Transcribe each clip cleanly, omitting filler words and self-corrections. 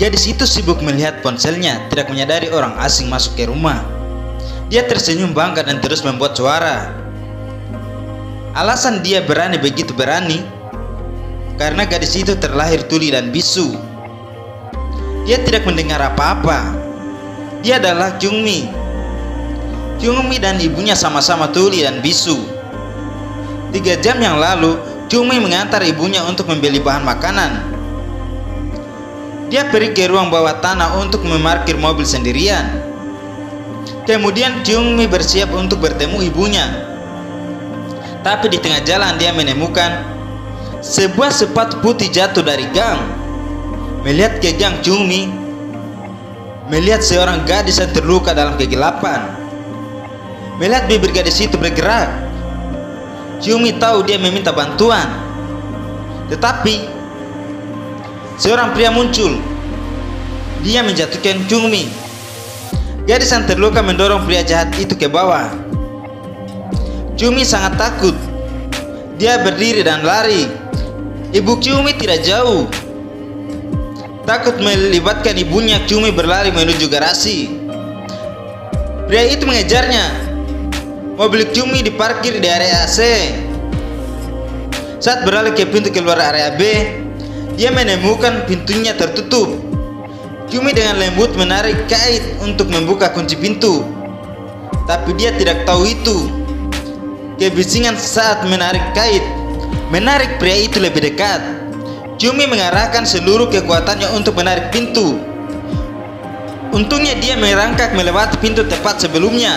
Gadis itu sibuk melihat ponselnya, tidak menyadari orang asing masuk ke rumah. Dia tersenyum bangga dan terus membuat suara. Alasan dia berani begitu berani karena gadis itu terlahir tuli dan bisu. Dia tidak mendengar apa-apa. Dia adalah Kyungmi. Kyungmi dan ibunya sama-sama tuli dan bisu. 3 jam yang lalu, Kyungmi mengantar ibunya untuk membeli bahan makanan. Dia pergi ke ruang bawah tanah untuk memarkir mobil sendirian. Kemudian Kyungmi bersiap untuk bertemu ibunya. Tapi di tengah jalan dia menemukan sebuah sepatu putih jatuh dari gang. Melihat ke gang, Kyungmi melihat seorang gadis yang terluka dalam kegelapan. Melihat bibir gadis itu bergerak, Kyungmi tahu dia meminta bantuan. Tetapi seorang pria muncul. Dia menjatuhkan Kyungmi. Gadis yang terluka mendorong pria jahat itu ke bawah. Kyungmi sangat takut. Dia berdiri dan lari. Ibu Kyungmi tidak jauh. Takut melibatkan ibunya, Kyungmi berlari menuju garasi. Pria itu mengejarnya. Mobil Kyungmi diparkir di area AC. Saat beralih ke pintu keluar area B, dia menemukan pintunya tertutup. Kyungmi dengan lembut menarik kait untuk membuka kunci pintu. Tapi dia tidak tahu itu. Kebisingan saat menarik kait menarik pria itu lebih dekat. Kyungmi mengarahkan seluruh kekuatannya untuk menarik pintu. Untungnya dia merangkak melewati pintu tepat sebelumnya.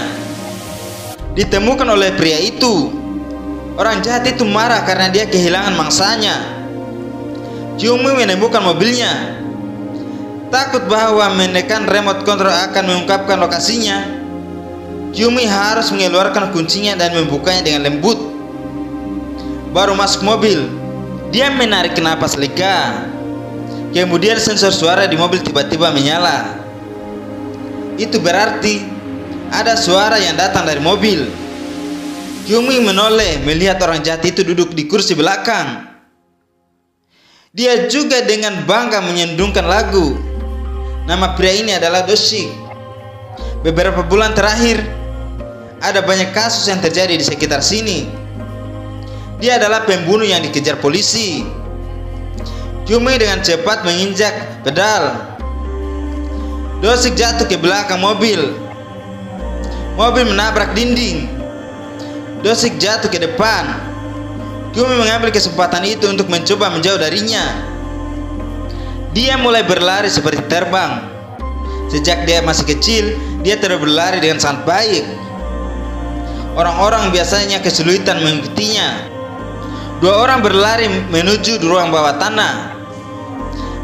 Ditemukan oleh pria itu. Orang jahat itu marah karena dia kehilangan mangsanya. Kyungmi menemukan mobilnya. Takut bahwa menekan remote control akan mengungkapkan lokasinya, Kyungmi harus mengeluarkan kuncinya dan membukanya dengan lembut. Baru masuk mobil, dia menarik napas lega. Kemudian sensor suara di mobil tiba-tiba menyala. Itu berarti ada suara yang datang dari mobil. Kyungmi menoleh melihat orang jahat itu duduk di kursi belakang. Dia juga dengan bangga menyendungkan lagu. Nama pria ini adalah Do-sik. Beberapa bulan terakhir, ada banyak kasus yang terjadi di sekitar sini. Dia adalah pembunuh yang dikejar polisi. Kyungmi dengan cepat menginjak pedal. Do-sik jatuh ke belakang mobil. Mobil menabrak dinding. Do-sik jatuh ke depan. Kyungmi mengambil kesempatan itu untuk mencoba menjauh darinya. Dia mulai berlari seperti terbang. Sejak dia masih kecil, dia terus berlari dengan sangat baik. Orang-orang biasanya kesulitan mengikutinya. 2 orang berlari menuju ruang bawah tanah.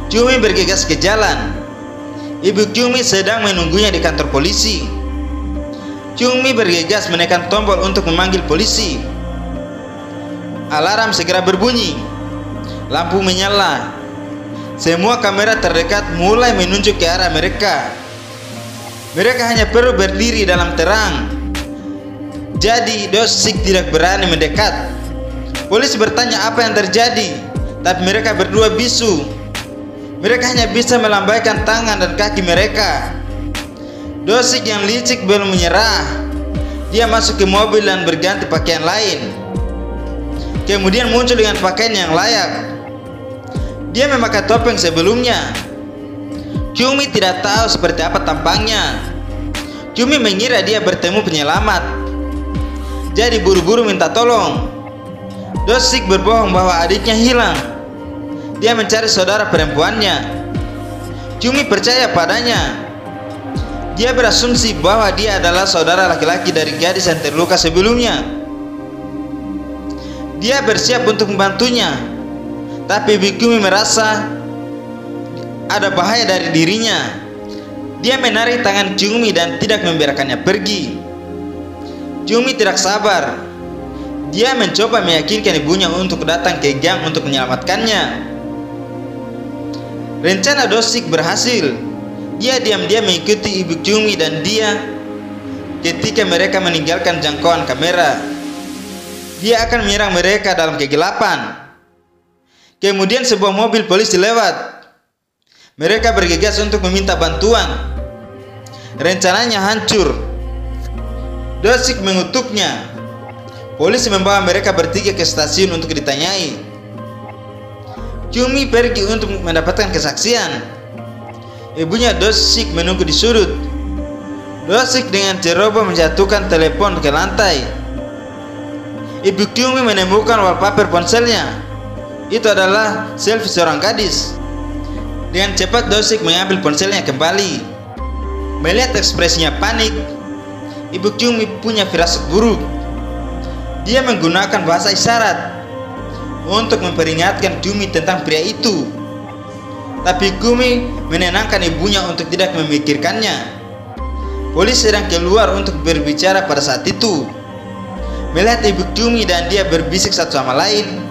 Kyungmi bergegas ke jalan. Ibu Kyungmi sedang menunggunya di kantor polisi. Kyungmi bergegas menekan tombol untuk memanggil polisi. Alarm segera berbunyi. Lampu menyala. Semua kamera terdekat mulai menunjuk ke arah mereka. Mereka hanya perlu berdiri dalam terang. Jadi Do-sik tidak berani mendekat. Polisi bertanya apa yang terjadi, tapi mereka berdua bisu. Mereka hanya bisa melambaikan tangan dan kaki mereka. Do-sik yang licik belum menyerah. Dia masuk ke mobil dan berganti pakaian lain. Kemudian muncul dengan pakaian yang layak. Dia memakai topeng sebelumnya. Kyungmi tidak tahu seperti apa tampangnya. Kyungmi mengira dia bertemu penyelamat. Jadi buru-buru minta tolong. Do-sik berbohong bahwa adiknya hilang. Dia mencari saudara perempuannya. Kyungmi percaya padanya. Dia berasumsi bahwa dia adalah saudara laki-laki dari gadis yang terluka sebelumnya. Dia bersiap untuk membantunya. Tapi Kyungmi merasa ada bahaya dari dirinya. Dia menarik tangan Kyungmi dan tidak membiarkannya pergi. Kyungmi tidak sabar. Dia mencoba meyakinkan ibunya untuk datang ke gang untuk menyelamatkannya. Rencana Do-sik berhasil. Dia diam-diam mengikuti ibu Kyungmi dan dia ketika mereka meninggalkan jangkauan kamera. Dia akan menyerang mereka dalam kegelapan. Kemudian sebuah mobil polisi lewat. Mereka bergegas untuk meminta bantuan. Rencananya hancur. Dosik mengutuknya. Polisi membawa mereka bertiga ke stasiun untuk ditanyai. Kyumi pergi untuk mendapatkan kesaksian. Ibunya Dosik menunggu di sudut. Dosik dengan ceroboh menjatuhkan telepon ke lantai. Ibu Kyumi menemukan wallpaper ponselnya. Itu adalah selfie seorang gadis. Dengan cepat Dosik mengambil ponselnya kembali. Melihat ekspresinya panik, Ibu Kyumi punya firasat buruk. Dia menggunakan bahasa isyarat untuk memperingatkan Kyumi tentang pria itu. Tapi Kyumi menenangkan ibunya untuk tidak memikirkannya. Polisi sedang keluar untuk berbicara pada saat itu. Melihat Ibu Kyumi dan dia berbisik satu sama lain,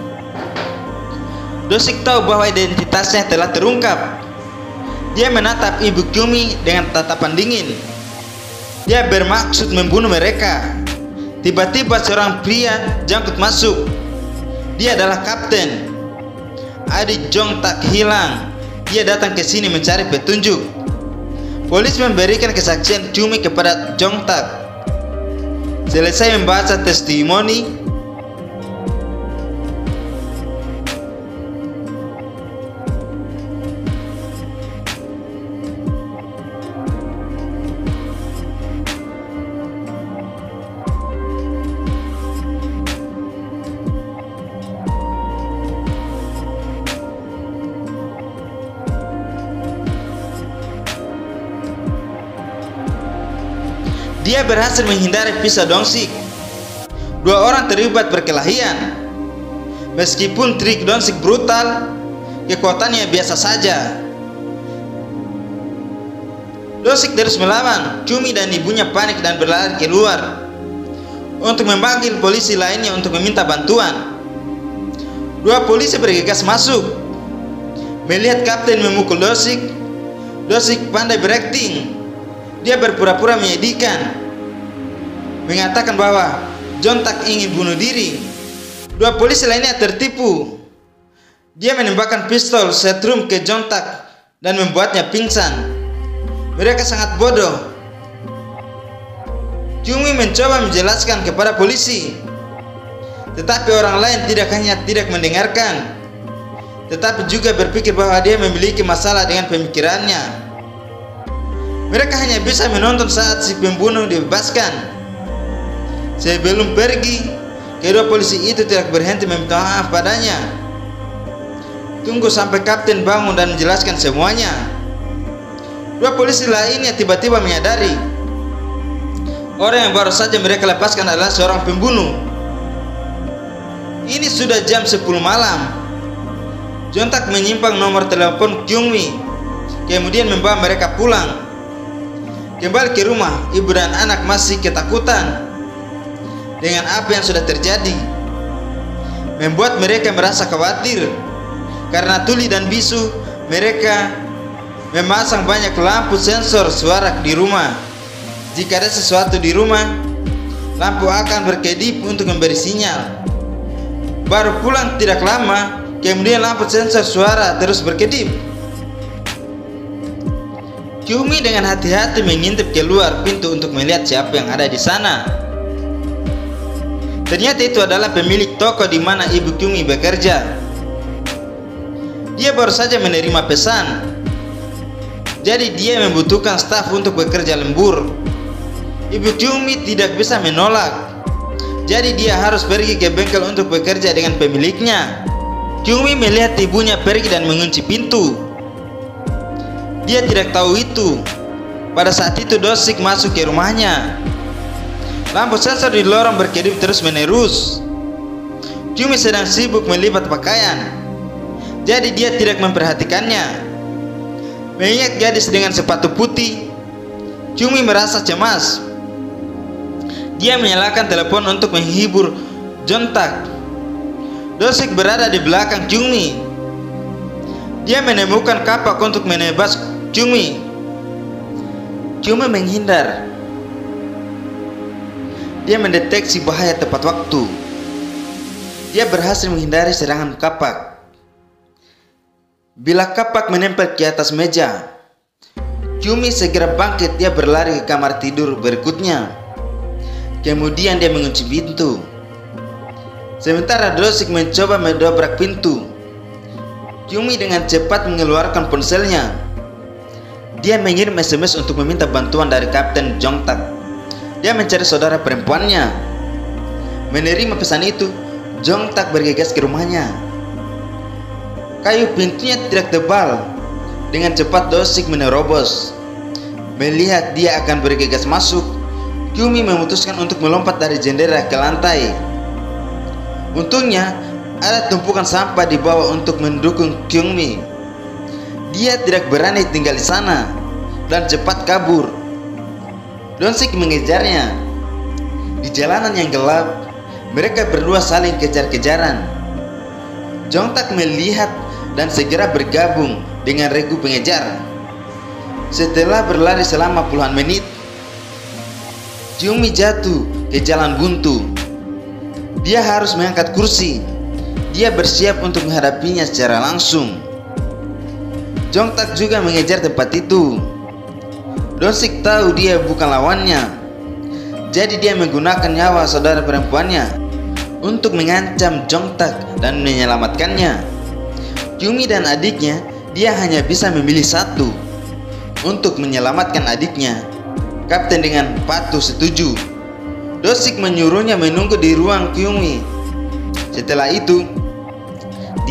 Dosik tahu bahwa identitasnya telah terungkap. Dia menatap Ibu Kyumi dengan tatapan dingin. Dia bermaksud membunuh mereka. Tiba-tiba seorang pria jangkut masuk. Dia adalah kapten. Adik Jong Tak hilang. Dia datang ke sini mencari petunjuk. Polisi memberikan kesaksian Kyumi kepada Jong Tak. Selesai membaca testimoni, dia berhasil menghindari pisau Dosik. Dua orang terlibat perkelahian. Meskipun trik Dosik brutal, kekuatannya biasa saja. Dosik terus melawan. Kyumi dan ibunya panik dan berlari keluar untuk memanggil polisi lainnya untuk meminta bantuan. Dua polisi bergegas masuk. Melihat kapten memukul Dosik, Dosik pandai berakting. Dia berpura-pura menyedihkan, mengatakan bahwa Jong Tak ingin bunuh diri. Dua polisi lainnya tertipu. Dia menembakkan pistol setrum ke Jong Tak dan membuatnya pingsan. Mereka sangat bodoh. Kyumi mencoba menjelaskan kepada polisi, tetapi orang lain tidak hanya tidak mendengarkan, tetapi juga berpikir bahwa dia memiliki masalah dengan pemikirannya. Mereka hanya bisa menonton saat si pembunuh dibebaskan. Sebelum pergi, kedua polisi itu tidak berhenti meminta maaf padanya. Tunggu sampai kapten bangun dan menjelaskan semuanya. Dua polisi lainnya tiba-tiba menyadari orang yang baru saja mereka lepaskan adalah seorang pembunuh. Ini sudah jam 10 malam. Jong Tak menyimpang nomor telepon Kyumi, kemudian membawa mereka pulang. Kembali ke rumah, ibu dan anak masih ketakutan dengan apa yang sudah terjadi. Membuat mereka merasa khawatir. Karena tuli dan bisu, mereka memasang banyak lampu sensor suara di rumah. Jika ada sesuatu di rumah, lampu akan berkedip untuk memberi sinyal. Baru pulang tidak lama, kemudian lampu sensor suara terus berkedip. Kyumi dengan hati-hati mengintip keluar pintu untuk melihat siapa yang ada di sana. Ternyata itu adalah pemilik toko di mana ibu Kyumi bekerja. Dia baru saja menerima pesan, jadi dia membutuhkan staf untuk bekerja lembur. Ibu Kyumi tidak bisa menolak, jadi dia harus pergi ke bengkel untuk bekerja dengan pemiliknya. Kyumi melihat ibunya pergi dan mengunci pintu. Dia tidak tahu itu. Pada saat itu Dosik masuk ke rumahnya. Lampu sensor di lorong berkedip terus menerus. Kyumi sedang sibuk melipat pakaian, jadi dia tidak memperhatikannya. Mengingat gadis dengan sepatu putih, Kyumi merasa cemas. Dia menyalakan telepon untuk menghibur Jong Tak. Dosik berada di belakang Kyumi. Dia menemukan kapak untuk menebas Kyumi. Kyumi menghindar. Dia mendeteksi bahaya tepat waktu. Dia berhasil menghindari serangan kapak. Bila kapak menempel ke atas meja, Kyumi segera bangkit. Dia berlari ke kamar tidur berikutnya. Kemudian dia mengunci pintu. Sementara Dosik mencoba mendobrak pintu, Kyumi dengan cepat mengeluarkan ponselnya. Dia mengirim SMS untuk meminta bantuan dari Kapten Jongtak. Dia mencari saudara perempuannya. Menerima pesan itu, Jongtak bergegas ke rumahnya. Kayu pintunya tidak tebal. Dengan cepat Dosik menerobos. Melihat dia akan bergegas masuk, Kyumi memutuskan untuk melompat dari jendela ke lantai. Untungnya ada tumpukan sampah di bawah untuk mendukung Kyumi. Dia tidak berani tinggal di sana dan cepat kabur. Dosik mengejarnya. Di jalanan yang gelap, mereka berdua saling kejar-kejaran. Jongtak melihat dan segera bergabung dengan regu pengejar. Setelah berlari selama puluhan menit, Kyumi jatuh ke jalan buntu. Dia harus mengangkat kursi. Dia bersiap untuk menghadapinya secara langsung. Jongtak juga mengejar tempat itu. Dosik tahu dia bukan lawannya. Jadi dia menggunakan nyawa saudara perempuannya untuk mengancam Jongtak dan menyelamatkannya. Kyumi dan adiknya, dia hanya bisa memilih satu untuk menyelamatkan adiknya. Kapten dengan patuh setuju. Dosik menyuruhnya menunggu di ruang Kyumi. Setelah itu,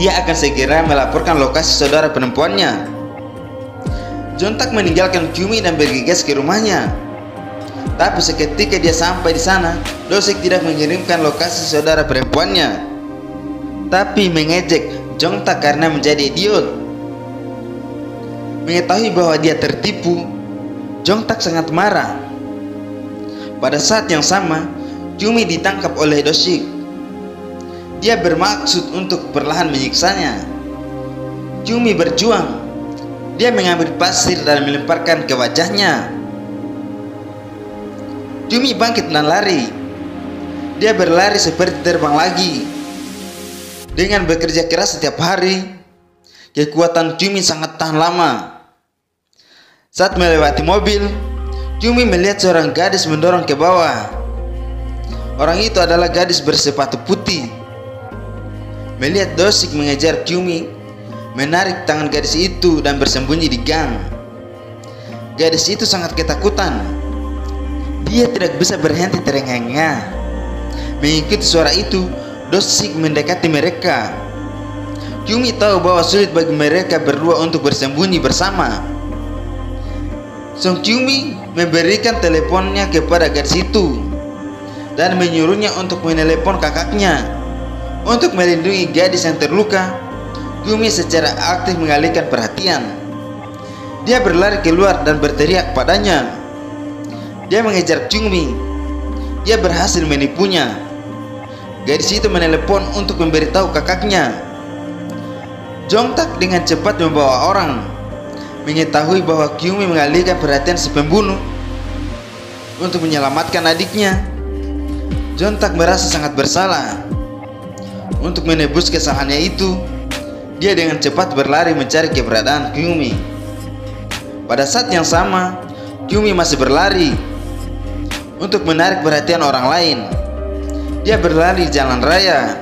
dia akan segera melaporkan lokasi saudara perempuannya. Jongtak meninggalkan Kyumi dan bergegas ke rumahnya. Tapi seketika dia sampai di sana, Dosik tidak mengirimkan lokasi saudara perempuannya, tapi mengejek Jongtak karena menjadi idiot. Mengetahui bahwa dia tertipu, Jongtak sangat marah. Pada saat yang sama, Kyumi ditangkap oleh Dosik. Dia bermaksud untuk perlahan menyiksanya. Kyumi berjuang. Dia mengambil pasir dan melemparkan ke wajahnya. Kyumi bangkit dan lari. Dia berlari seperti terbang lagi. Dengan bekerja keras setiap hari, kekuatan Kyumi sangat tahan lama. Saat melewati mobil, Kyumi melihat seorang gadis mendorong ke bawah. Orang itu adalah gadis bersepatu putih. Melihat Dosik mengejar Kyumi, menarik tangan gadis itu dan bersembunyi di gang. Gadis itu sangat ketakutan. Dia tidak bisa berhenti terengah-engah. Mengikuti suara itu, Dosik mendekati mereka. Kyumi tahu bahwa sulit bagi mereka berdua untuk bersembunyi bersama. Song Kyumi memberikan teleponnya kepada gadis itu dan menyuruhnya untuk menelepon kakaknya. Untuk melindungi gadis yang terluka, Kyumi secara aktif mengalihkan perhatian. Dia berlari keluar dan berteriak padanya. Dia mengejar Kyumi. Dia berhasil menipunya. Gadis itu menelepon untuk memberitahu kakaknya. Jongtak dengan cepat membawa orang. Mengetahui bahwa Kyumi mengalihkan perhatian si pembunuh untuk menyelamatkan adiknya, Jongtak merasa sangat bersalah. Untuk menebus kesalahannya itu, dia dengan cepat berlari mencari keberadaan Kyumi. Pada saat yang sama, Kyumi masih berlari untuk menarik perhatian orang lain. Dia berlari di jalan raya.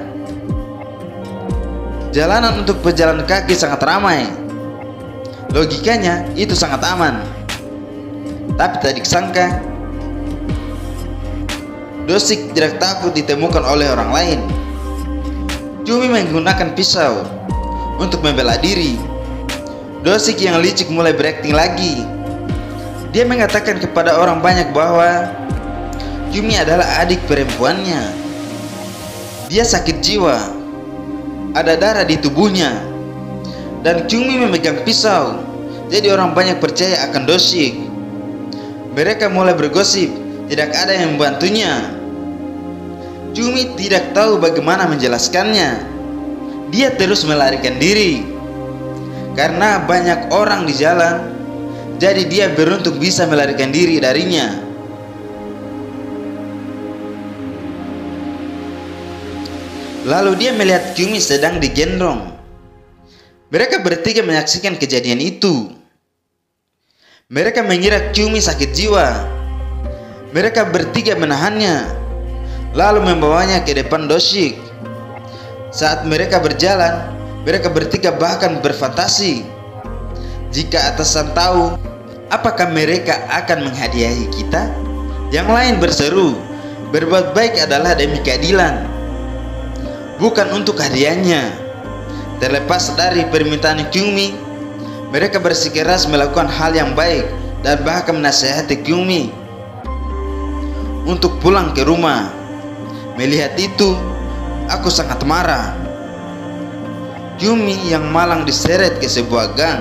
Jalanan untuk pejalan kaki sangat ramai. Logikanya itu sangat aman. Tapi tak disangka, Dosik tidak takut ditemukan oleh orang lain. Kyumi menggunakan pisau untuk membela diri. Dosik yang licik mulai berakting lagi. Dia mengatakan kepada orang banyak bahwa Kyumi adalah adik perempuannya. Dia sakit jiwa, ada darah di tubuhnya, dan Kyumi memegang pisau. Jadi orang banyak percaya akan Dosik. Mereka mulai bergosip, tidak ada yang membantunya. Kyumi tidak tahu bagaimana menjelaskannya. Dia terus melarikan diri karena banyak orang di jalan. Jadi dia beruntung bisa melarikan diri darinya. Lalu dia melihat Kyumi sedang digendong. Mereka bertiga menyaksikan kejadian itu. Mereka mengira Kyumi sakit jiwa. Mereka bertiga menahannya, lalu membawanya ke depan Doshik. Saat mereka berjalan, mereka bertiga bahkan berfantasi, jika atasan tahu, apakah mereka akan menghadiahi kita? Yang lain berseru, berbuat baik adalah demi keadilan, bukan untuk hadiahnya. Terlepas dari permintaan Kyumi, mereka bersikeras melakukan hal yang baik dan bahkan menasihati Kyumi untuk pulang ke rumah. Melihat itu, aku sangat marah. Kyumi yang malang diseret ke sebuah gang.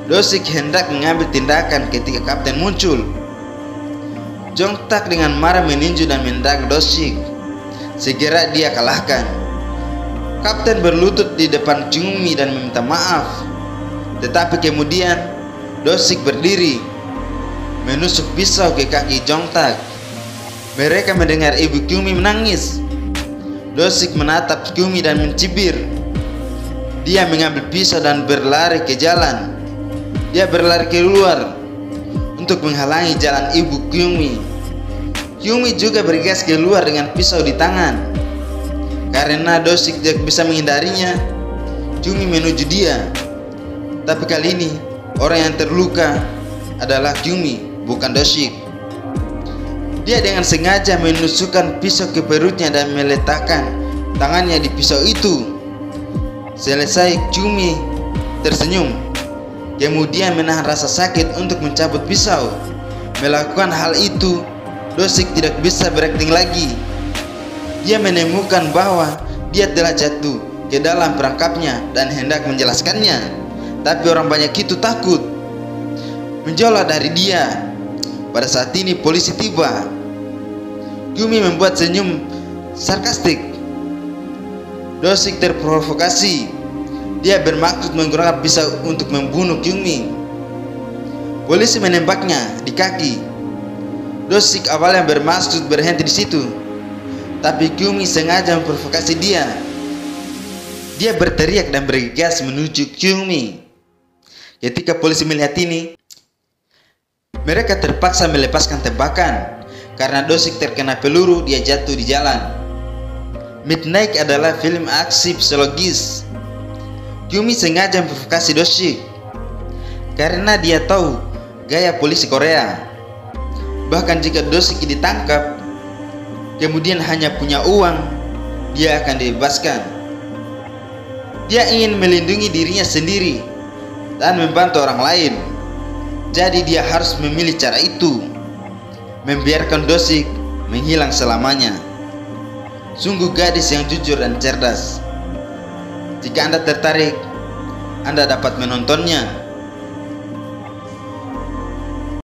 Doshik hendak mengambil tindakan ketika kapten muncul. Jongtak dengan marah meninju dan menendang Doshik. Segera dia kalahkan. Kapten berlutut di depan Kyumi dan meminta maaf. Tetapi kemudian Doshik berdiri, menusuk pisau ke kaki Jongtak. Mereka mendengar ibu Kyumi menangis. Doshik menatap Kyumi dan mencibir. Dia mengambil pisau dan berlari ke jalan. Dia berlari keluar untuk menghalangi jalan ibu Kyumi. Kyumi juga bergegas keluar dengan pisau di tangan. Karena Doshik tidak bisa menghindarinya, Kyumi menuju dia. Tapi kali ini orang yang terluka adalah Kyumi, bukan Doshik. Dia dengan sengaja menusukkan pisau ke perutnya dan meletakkan tangannya di pisau itu. Selesai, Kyumi tersenyum, kemudian menahan rasa sakit untuk mencabut pisau. Melakukan hal itu, Doshik tidak bisa berakting lagi. Dia menemukan bahwa dia telah jatuh ke dalam perangkapnya dan hendak menjelaskannya, tapi orang banyak itu takut menjauh dari dia. Pada saat ini polisi tiba. Kyumi membuat senyum sarkastik. Doshik terprovokasi. Dia bermaksud menggunakan pisau untuk membunuh Kyumi. Polisi menembaknya di kaki. Doshik awalnya bermaksud berhenti di situ, tapi Kyumi sengaja memprovokasi dia. Dia berteriak dan bergegas menuju Kyumi. Ketika polisi melihat ini, mereka terpaksa melepaskan tembakan. Karena Doshik terkena peluru, dia jatuh di jalan. Midnight adalah film aksi psikologis. Kyumi sengaja memprovokasi Doshik karena dia tahu gaya polisi Korea. Bahkan jika Doshik ditangkap, kemudian hanya punya uang, dia akan dibebaskan. Dia ingin melindungi dirinya sendiri dan membantu orang lain. Jadi dia harus memilih cara itu, membiarkan Doshik menghilang selamanya. Sungguh gadis yang jujur dan cerdas. Jika Anda tertarik, Anda dapat menontonnya.